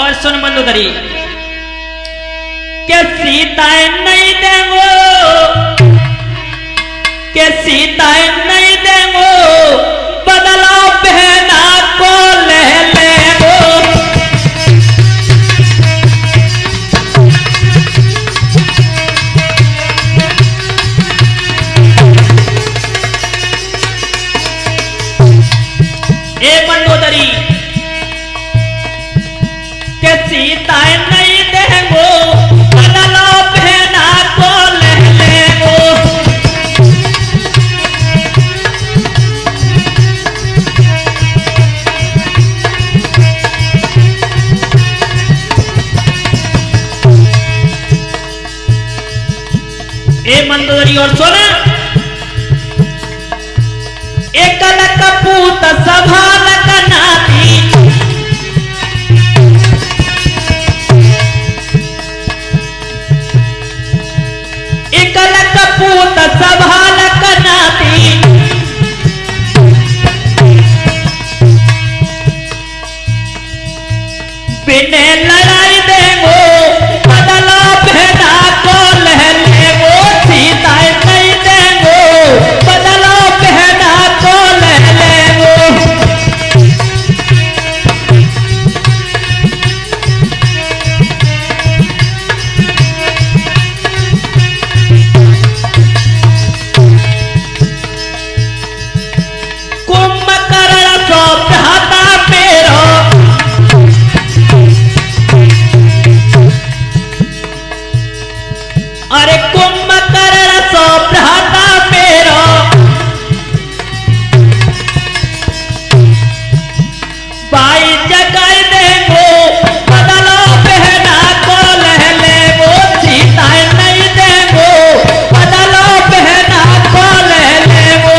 और सुन मंदोदरी के सीताएं नहीं देंगो, के सीताएं नहीं देंगो, बदला बहना को ले लेंगो। ए मंदोदरी के सीताएं नहीं देंगो, बदला बहना को ले लेंगो। ए मंदोदरी और सोना एकल कपूत सभाल कनाती, एकल कपूत सभाल कनाती, बिने लड़ाई देंगो, बदला बहना को ले लेंगो। सीताएं नहीं देंगो, बदला बहना को ले लेंगो। कुंभकर्ण सो भ्राता मेरो, अरे कुंभकर्ण सो भ्राता मेरो, बाई जगाई देंगो, बदला बहना को ले लेंगो। सीताएं नहीं देंगो, बदला बहना को ले लेंगो।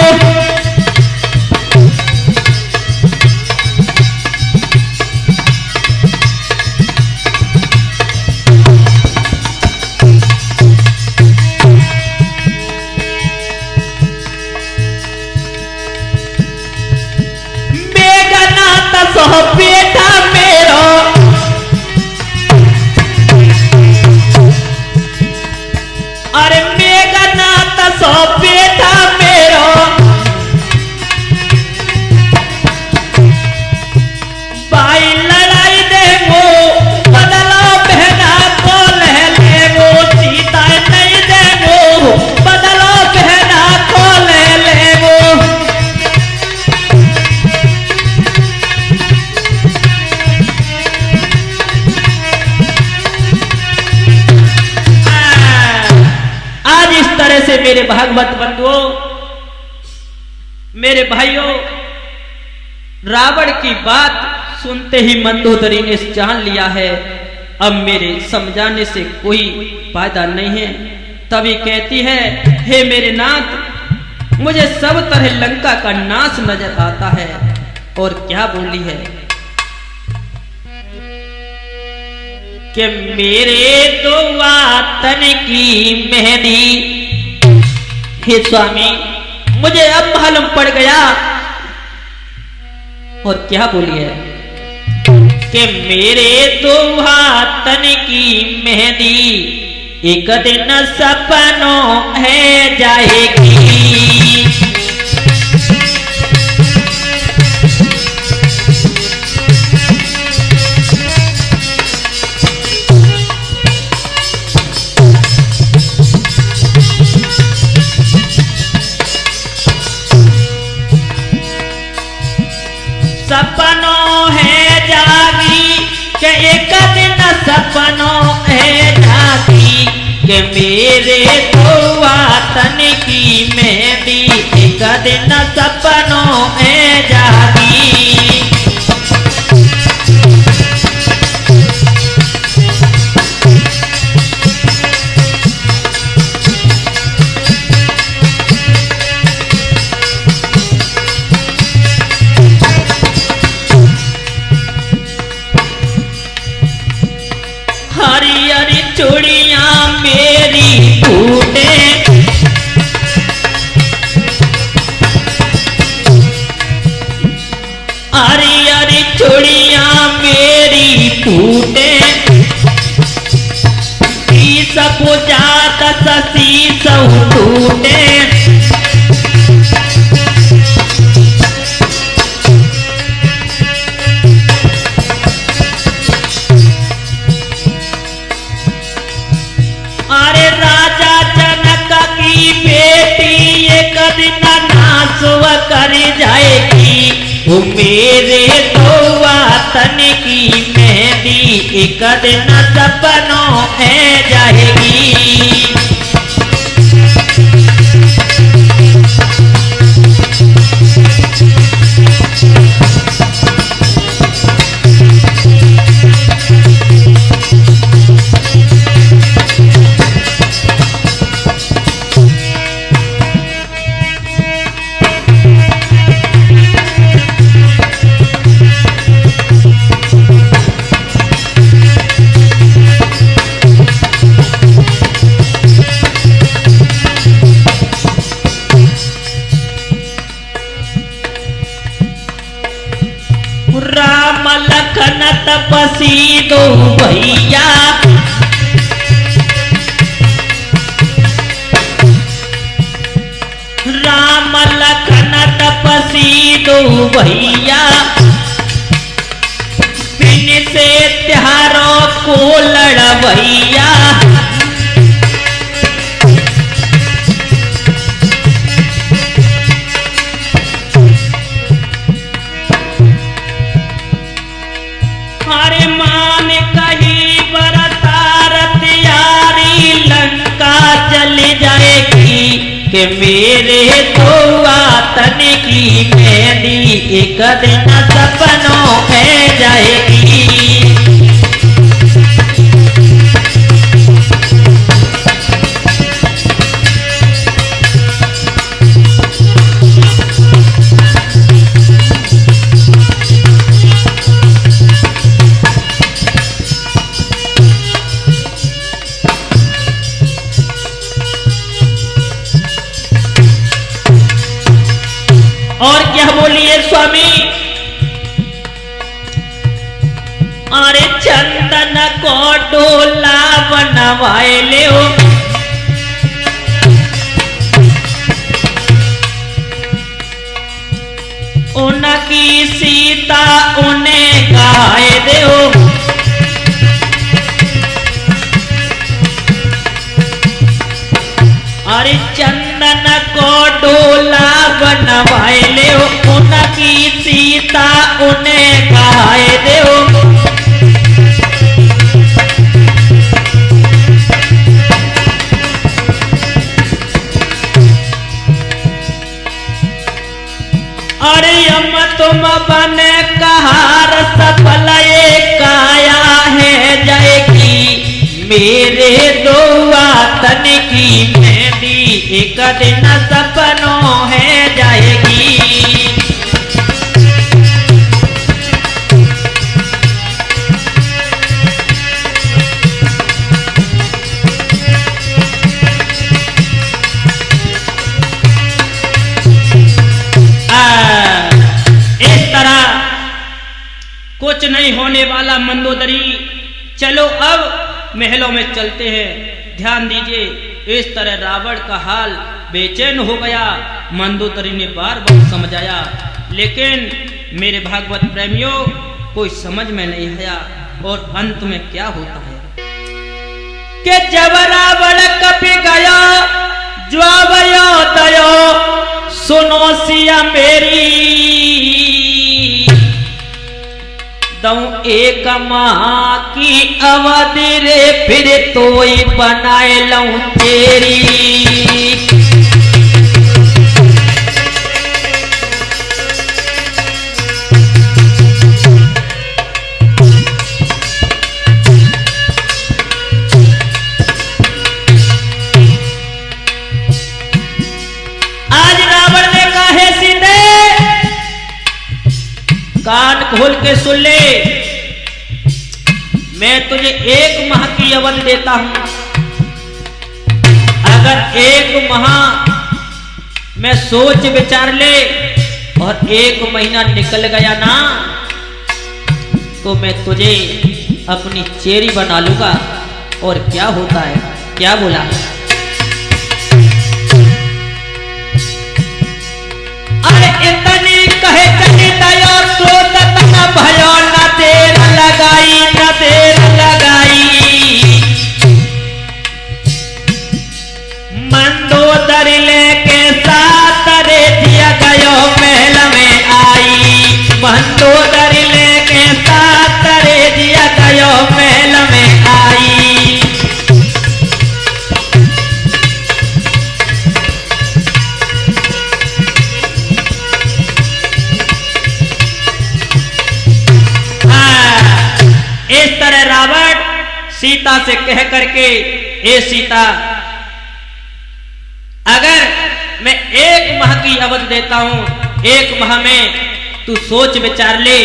मेघनाथ सो बेटा मेरो, अरे मेघनाथ सो बेटा मेरो, बाई लड़ाई देंगो, बदला बहना को ले लेंगो। सीताएं नहीं देंगो, बदला बहना को ले लेंगो। आज इस तरह से मेरे भागवत बंधुओं, मेरे भाइयों, रावण की बात सुनते ही मंदोदरी ने जान लिया है अब मेरे समझाने से कोई फायदा नहीं है। तभी कहती है, हे मेरे नाथ, मुझे सब तरह लंका का नाश नजर आता है। और क्या बोली है कि मेरे दो वातन की मेहंदी, हे स्वामी मुझे अब मालूम पड़ गया। और क्या बोली है कि मेरे दो वातन की मेहंदी एक दिन सपनों है जाएगी। सपनों है जागी के एक दिन सपनों है जागी के मेरे दो वातन की मेहंदी एक दिन सपनों है जागी। हरी हरी चूड़ियां मेरी फूटे, तनी चूड़िया मेरी फूटे, सबको जात ससी सब टूटे। अरे राजा जनक की बेटी एक दिन नासुव कर जाएगी, वो मेरे दौआ तन की मेहंदी एक दिन सपनों में जाएगी। राम लखन तपसी दो भैया, राम लखन तपसी दो भैया, बिन से त्योहारों को लड़वैया। कि मेरे दौआ तन की मेहंदी एक दिन सपनों में जाएगी। और क्या बोलिए स्वामी? अरे चंदन को डोला बनवाए ले, उनकी सीता उन्हें गाए दे। अरे चंदन को डोला बनवाए ले, उनकी सीता उन्हें गाए दे। अरे यम तुम बने कहार सफल काया है जाएगी, मेरे दौआ तन की मेहंदी एक दिन सपनों है जाएगी। इस तरह कुछ नहीं होने वाला मंदोदरी। चलो अब महलों में चलते हैं। ध्यान दीजिए, इस तरह रावण का हाल बेचैन हो गया। मंदोदरी ने बार बार समझाया, लेकिन मेरे भागवत प्रेमियों कोई समझ में नहीं आया। और अंत में क्या होता है कि जब रावण कप गया ज्वावयो दयो, सुनो सिया मेरी दऊं एक माह की अवधि रे, फिर तो ही बनाए लऊं तेरी। आज रावण ने कहा है सीते, कान खोल के सुन ले, मैं तुझे एक माह की अवधि देता हूं। अगर एक माह में सोच विचार ले और एक महीना निकल गया ना, तो मैं तुझे अपनी चेरी बना लूंगा। और क्या होता है, क्या बोला? अरे इतनी कहे कही दया क्रोध न भयो, न देर लगाई, न देर लगाई। मंदोदरी लेके साथ रे दिया गयो महल में आई। मंदोदरी लेके साथ रे दिया गयो महल में आई। इस तरह रावण सीता से कह करके, ए सीता, अगर मैं 1 माह की अवधि देता हूं, 1 माह में तू सोच विचार ले,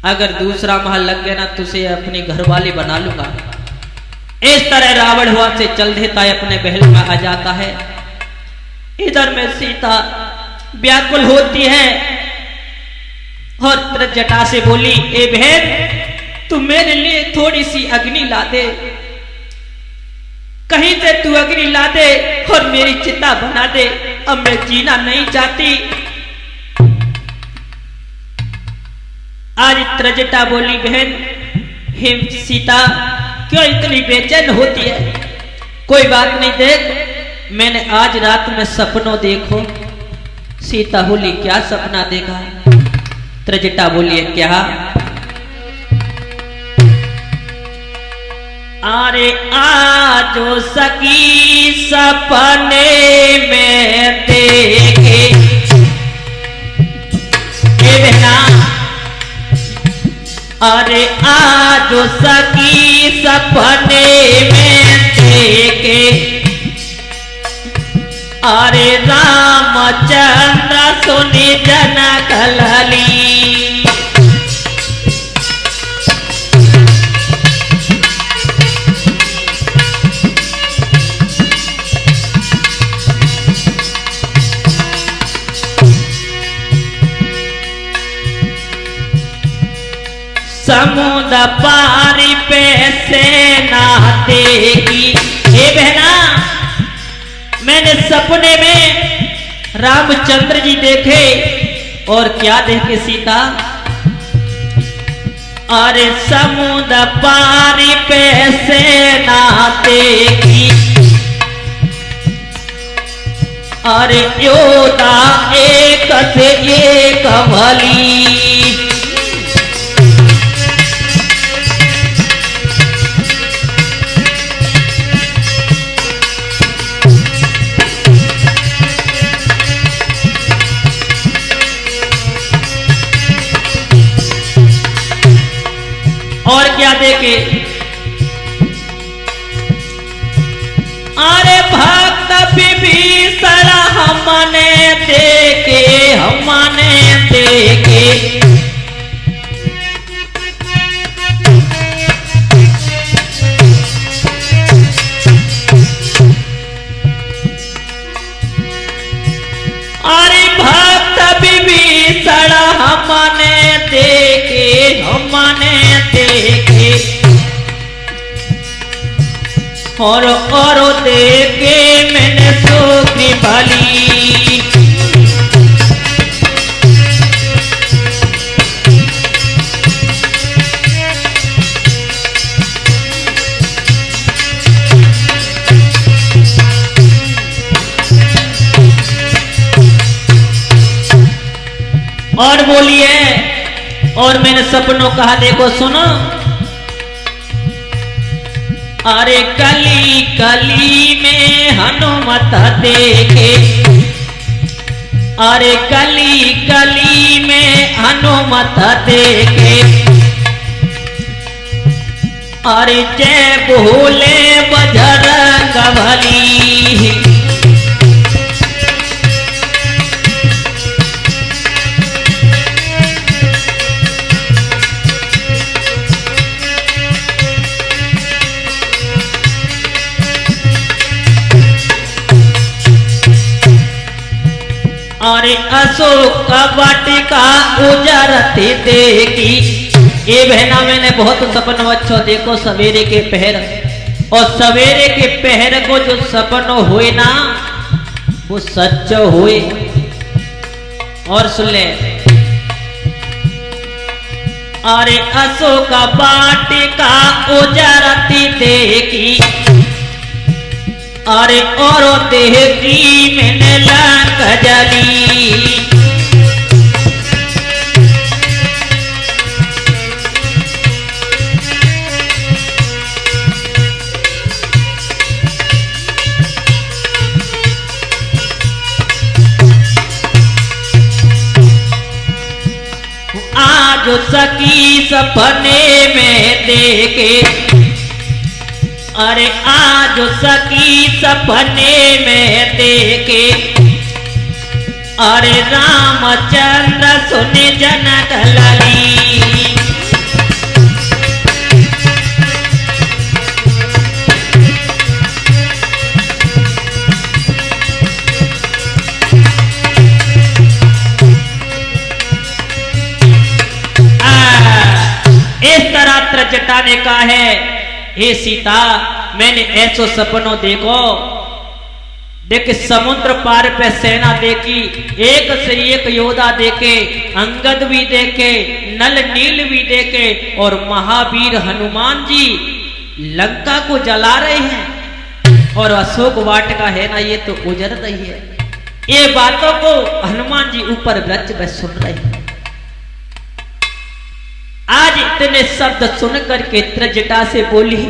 अगर दूसरा माह लग गया ना तुझे अपनी घरवाली बना लूंगा। इस तरह रावण हुआ से चल देता है, अपने महल में आ जाता है। इधर में सीता व्याकुल होती है और त्रजटा से बोली, ए बहन, तू मेरे लिए थोड़ी सी अग्नि ला दे, कहीं से तू अग्नि ला दे और मेरी चिता बना दे, अब मैं जीना नहीं चाहती। आज त्रजटा बोली, बहन, हे सीता, क्यों इतनी बेचैन होती है? कोई बात नहीं, देख, मैंने आज रात में सपनों देखो। सीता बोली, क्या सपना देखा? त्रजटा बोलिए, क्या? अरे आजो सकी सपने में देखे, बहना, अरे आजो सकी सपने में देखे, अरे रामचंद्र सुनि जनक लली। समुद्र पारी पे सेना देगी। हे बहना, मैंने सपने में रामचंद्र जी देखे, और क्या देखे सीता? अरे समुद्र पारी पे सेना देगी, अरे योद्धा एक से एक भली। और क्या देखे? अरे भक्त विभीषण हमने देखे, हमने देखे, अरे भक्त विभीषण हमने देखे, हमने देखे, और देखे मैंने सुग्री बली। और बोलिए, और मैंने सपनों कहा देखो सुनो। अरे कली कली में हनुमत देखे, अरे कली कली में हनुमत देखे, अरे जय बोले बजरंग बली। अरे अशोक का वाटिका उजरती देखी। ये बहना मैंने बहुत सपन अच्छो देखो सवेरे के पहर, और सवेरे के पहर को जो सपन हुए ना वो सच हुए। और सुन ले, अरे अशोक वाटिका उजरती देखी, अरे और देखी मैंने लंक जली। आज सकी सपने में देखे, अरे आज सकी सपने में देखे, अरे रामचंद्र सुने जनक लली। इस तरह त्रजटा ने कहा है, हे सीता मैंने ऐसो सपनों देखो, देख समुद्र पार पे सेना देखी, एक से एक योद्धा देखे, अंगद भी देखे, नल नील भी देखे, और महावीर हनुमान जी लंका को जला रहे हैं, और अशोक वाटिका है ना ये तो उजड़ रही है। ये बातों को हनुमान जी ऊपर वृक्ष में सुन रहे हैं। आज इतने शब्द सुन करके त्रजटा से बोली,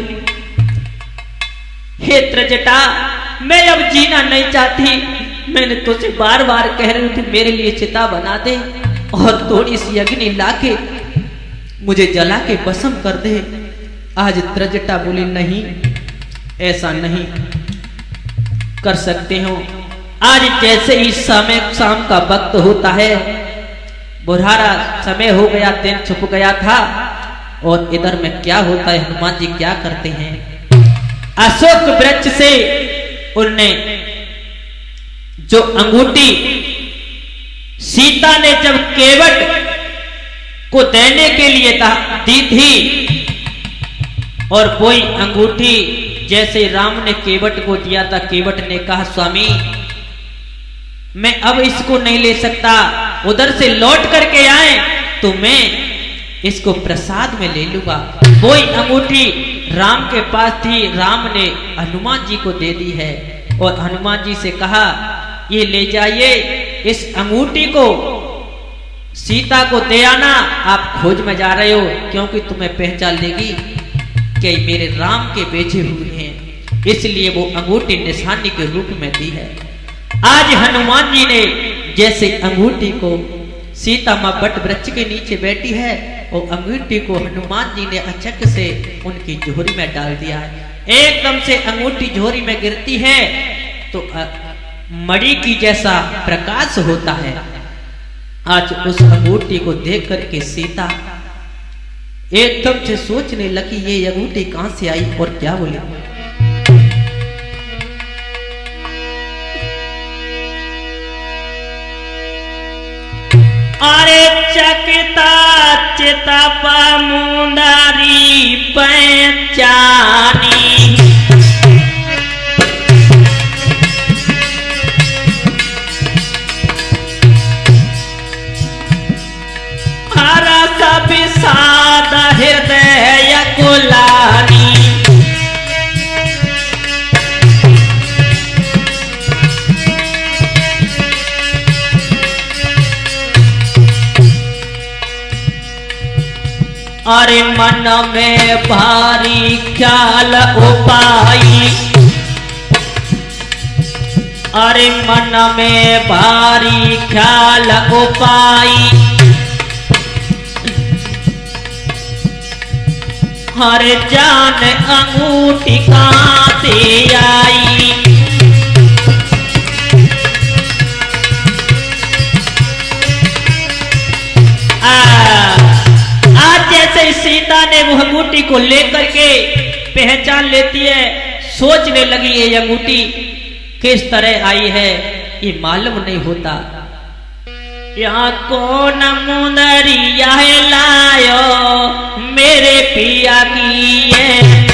हे त्रजटा मैं अब जीना नहीं चाहती, मैंने तुझसे बार बार कह रही थी मेरे लिए चिता बना दे और थोड़ी सी अग्नि लाके मुझे जला के भस्म कर दे। आज त्रजटा बोली नहीं, ऐसा नहीं कर सकते हो। आज जैसे ही समय शाम का वक्त होता है, बुढ़ारा समय हो गया, दिन छुप गया था, और इधर में क्या होता है, हनुमान जी क्या करते हैं, अशोक वृक्ष से उनने जो अंगूठी सीता ने जब केवट को देने के लिए दी थी, और वही अंगूठी जैसे राम ने केवट को दिया था, केवट ने कहा स्वामी मैं अब इसको नहीं ले सकता, उधर से लौट करके आए तो मैं इसको प्रसाद में ले लूंगा। वही अंगूठी राम के पास थी, राम ने हनुमान जी को दे दी है, और हनुमान जी से कहा ये ले जाइए, इस अंगूठी को सीता को दे आना, आप खोज में जा रहे हो क्योंकि तुम्हें पहचान लेगी कि मेरे राम के बेचे हुए हैं, इसलिए वो अंगूठी निशानी के रूप में दी है। आज हनुमान जी ने जैसे अंगूठी को, सीता मां बट वृक्ष के नीचे बैठी है, और अंगूठी को हनुमान जी ने अचक से उनकी झोरी में डाल दिया है। एकदम से अंगूठी झोरी में गिरती है तो मणि की जैसा प्रकाश होता है। आज उस अंगूठी को देख करके सीता एकदम से सोचने लगी ये अंगूठी कहां से आई, और क्या बोली, अरे चकिता चिता मुंदारी पहचानी, हरा सब साद हृदय कुलानी, अरे मन में भारी ख्याल उपाई, अरे मन में भारी ख्याल उपाई, हर जान अंगूठी कहां से आई, जैसे सीता ने वो अंगूठी को लेकर के पहचान लेती है, सोचने लगी ये अंगूठी किस तरह आई है ये मालूम नहीं होता। यहाँ कौन मुंदरिया लायो मेरे पिया की है।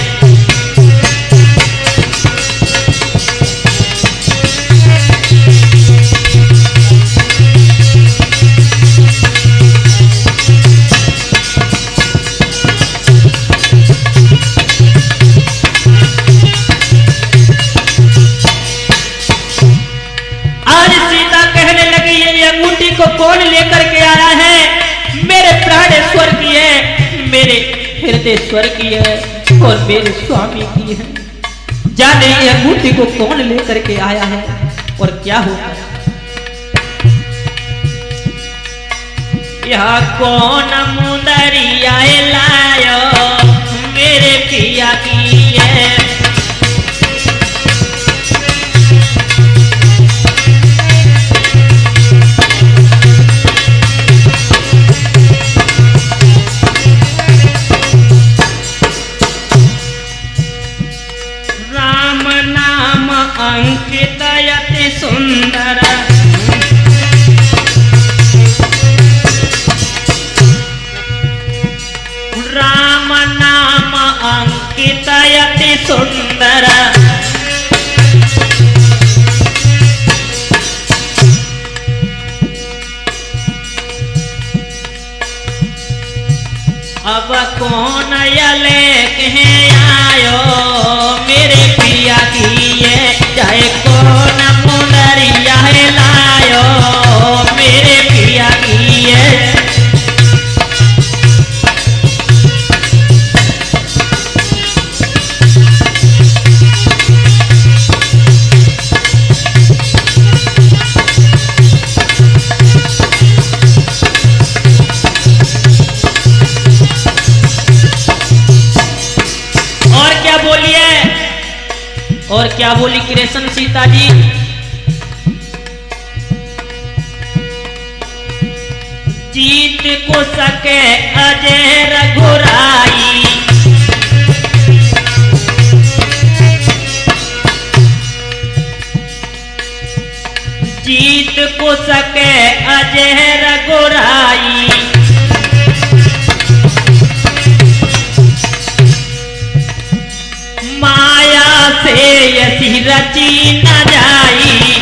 को कौन लेकर के आया है? मेरे प्राणेश्वर की है, मेरे हृदय स्वर की है और मेरे स्वामी की है। जाने ये अंगूठी को कौन लेकर के आया है और क्या होगा। यह कौन मुंदरिया लायो मेरे पिया की है। अंकित अति सुंदर राम नाम अंकित अति सुंदर। अब कौन यले कहे आयो मेरे पिया की है। चाहे कौन मुंदरिया लायो मेरे पिया की है। और क्या बोली कृष्ण सीता जी? जीत को सके अजय रघुराई, जीत को सके अजय रघुराई। माया से यसी रची न जाई,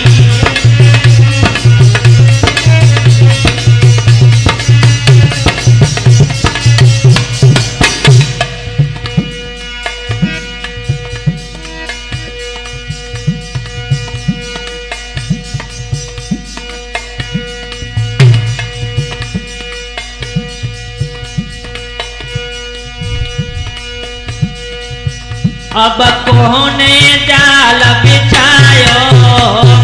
अब कौन जाल बिछायो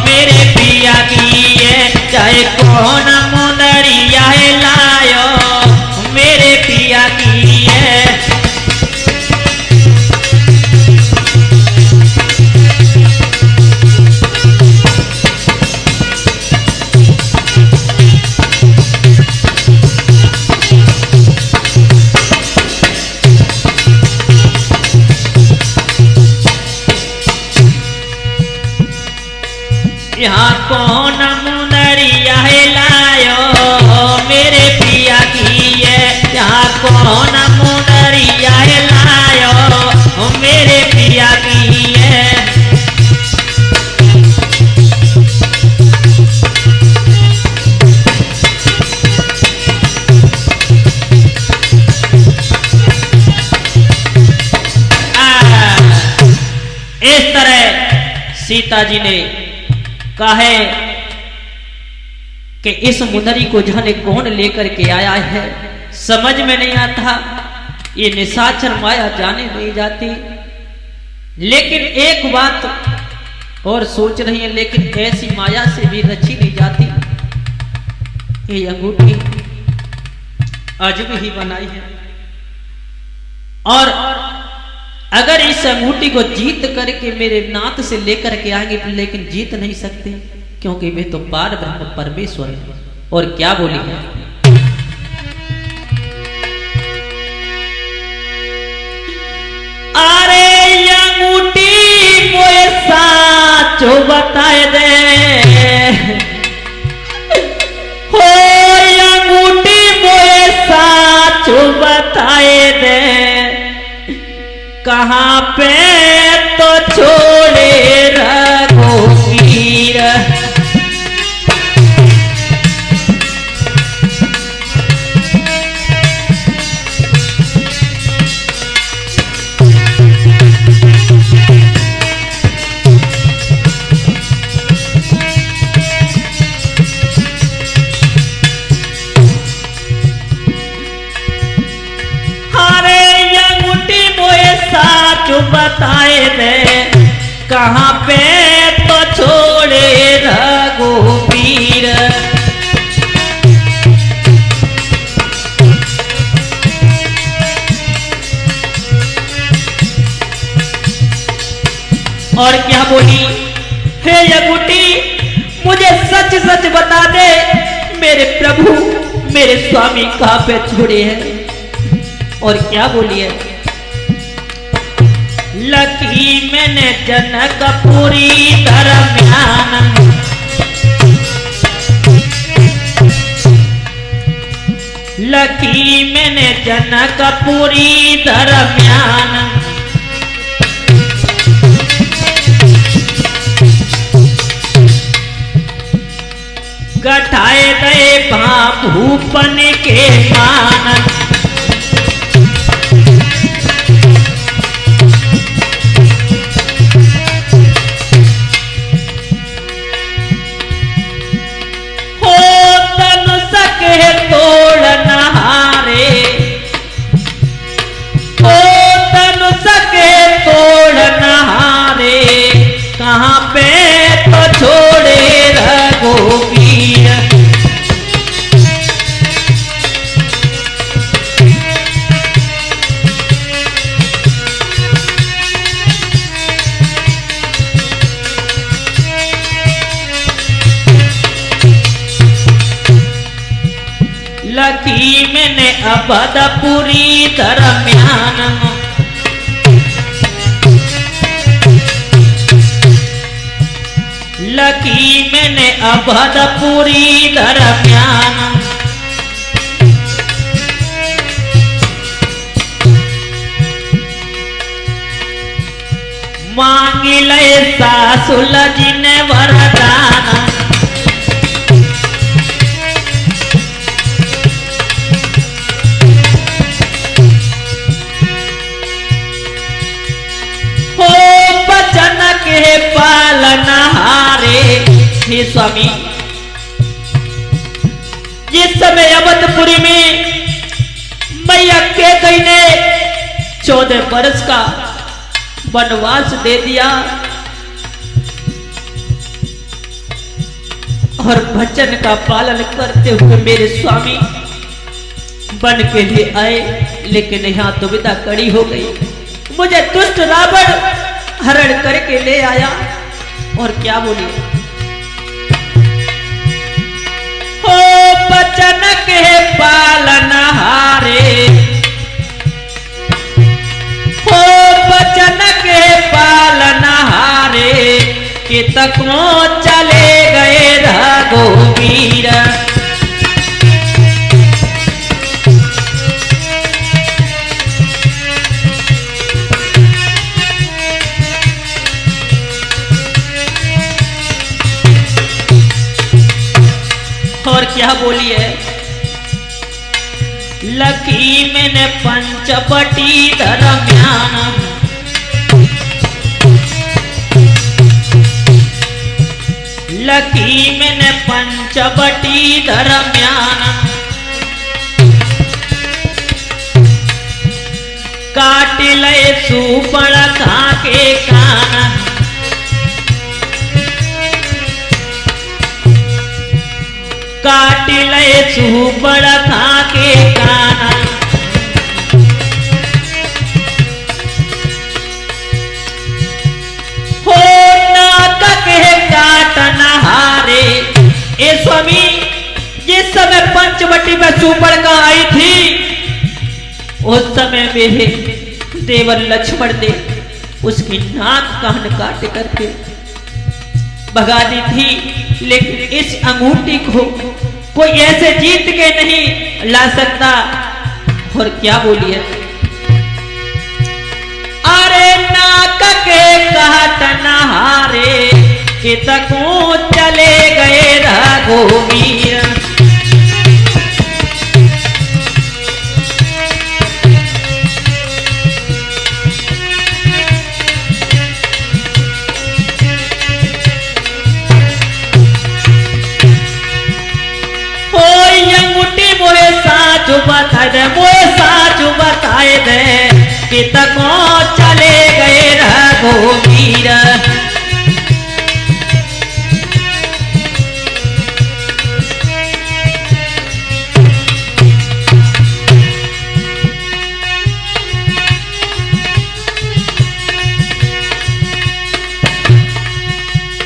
मेरे पिया की है। चाहे कौन मुंदरिया लायो मेरे पिया की है। यहाँ कौन मुंदरिया लायो मेरे पिया की है। यहाँ कौन मुंदरिया लायो मेरे पिया की है। इस तरह सीता जी ने कहे कि इस मुंदरी को जाने कौन लेकर के आया है, समझ में नहीं आता। ये निशाचर माया जाने नहीं जाती। लेकिन एक बात और सोच रही है, लेकिन ऐसी माया से भी रची नहीं जाती। ये अंगूठी अजब ही बनाई है और अगर इस अंगूठी को जीत करके मेरे नाथ से लेकर के आएंगे, लेकिन जीत नहीं सकते क्योंकि वे तो पार ब्रह्म परमेश्वर है। और क्या बोली है? अरे अंगूठी मोए साचो बताए दे हो कहाँ पे तो छोड़े रघुवीर। बताए दे कहाँ पे तो छोड़े रघुवीर। और क्या बोली, हे अंगूठी मुझे सच सच बता दे मेरे प्रभु मेरे स्वामी कहाँ पे छोड़े हैं। और क्या बोली है, लकी मैंने जनकपुरी दरम्यान, लकी मैंने जनकपुरी दरम्यान, गठाए गए भूपन के मान। कहाँ पे तो छोड़े रघुवीर। लकी मैंने अवधपुरी दरम्यान, लकी मैंने अवधपुरी दरम्यान, मांगी ले सासुल जिने वरदान। हो बचन के पालना हे स्वामी, जिस समय अवधपुरी में मैया के कई ने 14 वर्ष का वनवास दे दिया और वचन का पालन करते हुए मेरे स्वामी बन के लिए आए, लेकिन यहाँ दुविधा कड़ी हो गई। मुझे दुष्ट रावण हरण करके ले आया। और क्या बोली, हो बचन के पालनहारे, हो बचन के पालनहारे, कि तको चले गए रघुवीर। और क्या बोली है, लकी मैंने पंचवटी दरम्यान, लकी मैंने पंचवटी दरम्यान, काट ले सुपड़का के कान, काट ले सुपड़का के कान। हो नाक के काटना हारे। ए स्वामी, जिस समय पंचवटी में सुपड़का आई थी उस समय मेरे देवर लक्ष्मण ने उसकी नाक कान काट करके भगा दी थी, लेकिन इस अंगूठी को कोई ऐसे जीत के नहीं ला सकता। और क्या बोलिए, हारे कितकों चले गए रघुवीर। मोए साचु बताए दे कितकों चले गए रघुवीर।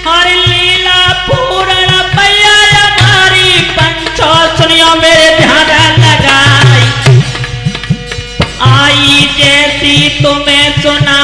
हरि लीला पूर्ण पैया हमारी पंचो सुनियो मेरे ध्यान लगाई आई जैसी तुम्हें सुना